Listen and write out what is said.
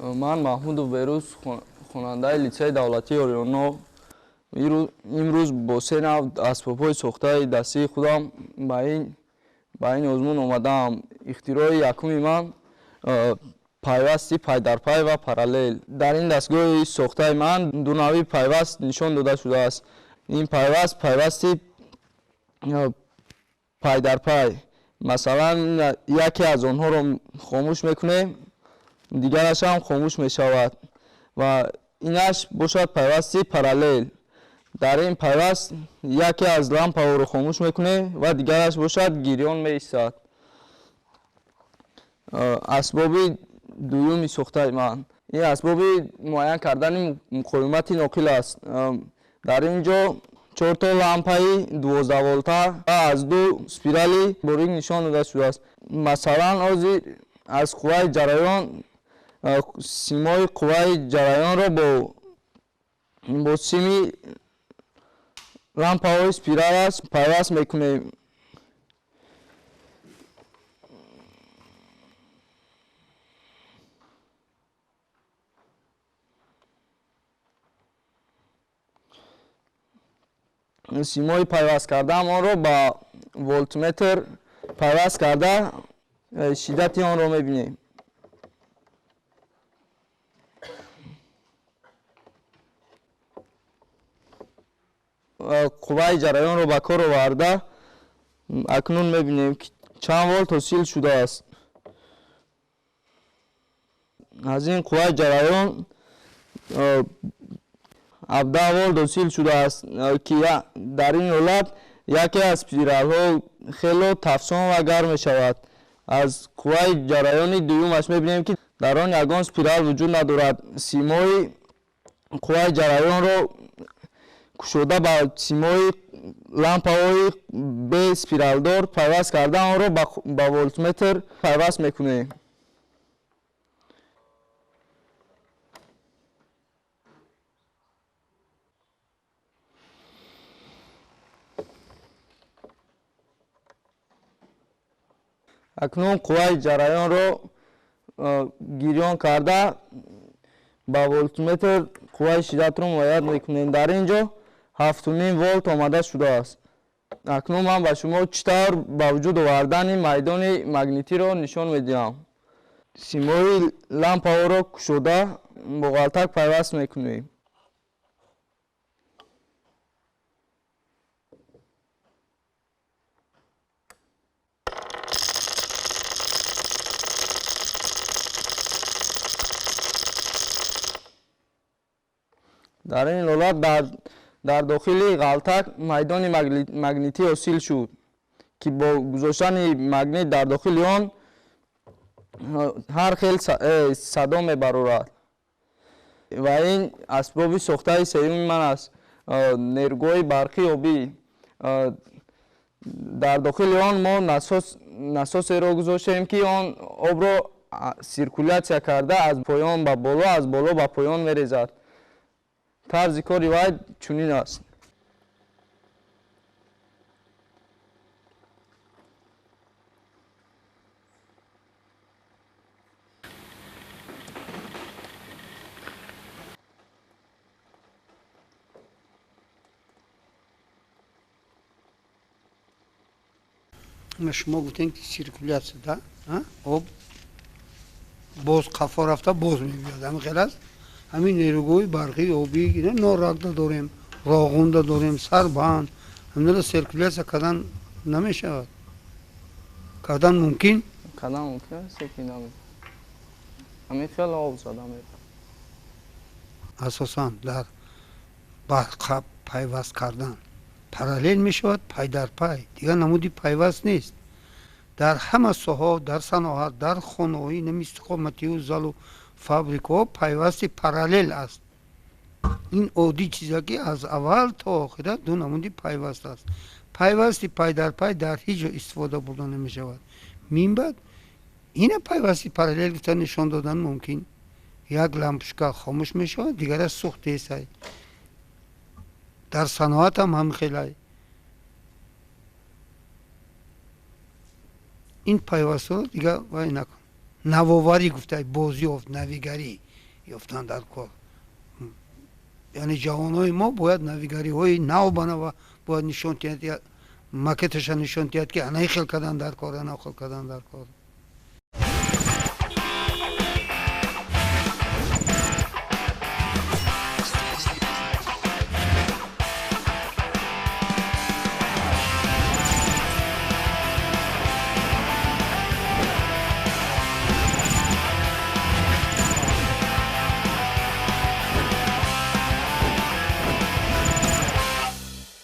من محمود ویروز خواننده لیسه دولتی اوریانا امروز با سه نو اسباب‌های ساخته دستی خودم به این آزمون آمدم. اختراع یکم من پیوستی پای در پای و پارالل. در این دستگاه ساخته من دو نوع پیوست نشان داده شده است. این پیوستی پای در پای، مثلا یکی از آنها را خاموش میکنه دیگرش هم خاموش می شود و اینش باشد پیوستی پارالل. در این پیوست یکی از لامپ ها را خاموش میکنه و دیگرش باشد گریان می ایستد. اسباب دومی ساخته من، این اسباب معین کردن مقاومت ناقل است. در اینجا 4 تا لامپای 12 ولته و از 2 اسپیرالی باریک نشان داده شده است. مثلا از قوه جریان سیمای قوه جریان را با سیمی لامپای اسپیرال است پیوست میکنیم. سیمای پیوست کرده آن را با ولتمتر پیوست کرده شدت آن را میبینیم. قوه جریان را به کار آورده اکنون میبینیم که چند ولت حاصل شده است. از این قوه جریان 17 ولت حاصل شده است که در این حالت یکی از اسپیرال ها خیلی تفسان و گرم می شود. از قوه جریان دومش میبینیم که در آن یگان اسپیرال وجود ندارد. سیمای قوه جریان را کشوده با سیمای لامپ های به اسپیرال دار پیوست کرده آن را با ولتمتر پیوست میکنیم. اکنون قوه جریان را گریان کرده با ولتمتر قوه شدت را معاینه میکنیم. در اینجا 7.5 ولت آمده شده است. اکنون من به شما چطور با وجود آوردن میدان مگنیتی را نشان میدهم. سیمای لامپ ها را کشوده با غلطک پیوست میکنیم. در این حالت در داخل غلطک میدان مگنیتی حاصل شد که با گذاشتن مگنیت در داخل آن هر خیلی صدا میبرد و این اسباب ساخته سوم من است. نیروگاه برقی آبی، در داخل آن ما نساس را گذاشتیم که آن آب را سیرکولیاسیا کرده از پایان به بالا از بالا به پایان میریزد. طرز کاری وای چنین است. شما گفتین که سیرکولیاسیا ده آب باز قفا رفته باز میبیاد. همین خیلی است. همین نیروگاه برقی آبی نارکده داریم، راغونده داریم، سربند. همین سیرکولیاسیا کردن نمیشود. کردن ممکن؟ کردن ممکن است که نمیشه. همین خیلی آب زده میره. اساساً در برق پیوست کردن پارالل میشود پای در پای. دیگر نمودی پیوست نیست. در همه ساحات، در صنعت، در خانه‌ای، نمیستقامتی و زل و فابریکا پیوست پارالل است. این عادی چیزی که از اول تا آخر دو نمودی پیوست است. پیوست پای در پای در هیچ جا استفاده بردن نمی شود. مین بعد این پیوست پارالل گفتن نشان دادن ممکن. یک لامپشکا خاموش می شود دیگر سوخت است. در صنعت هم خیلی این پیوست ها دیگر وای نکن. نوآوری گفته بازیافت نویگری ёфтан дар кор. яъне ҷавонои мо бояд навигариҳои нав ба нав бояд нишон диҳад, макеташа нишон диҳад ки ана ин хел кардан дар кор, ана хел кардан дар кор.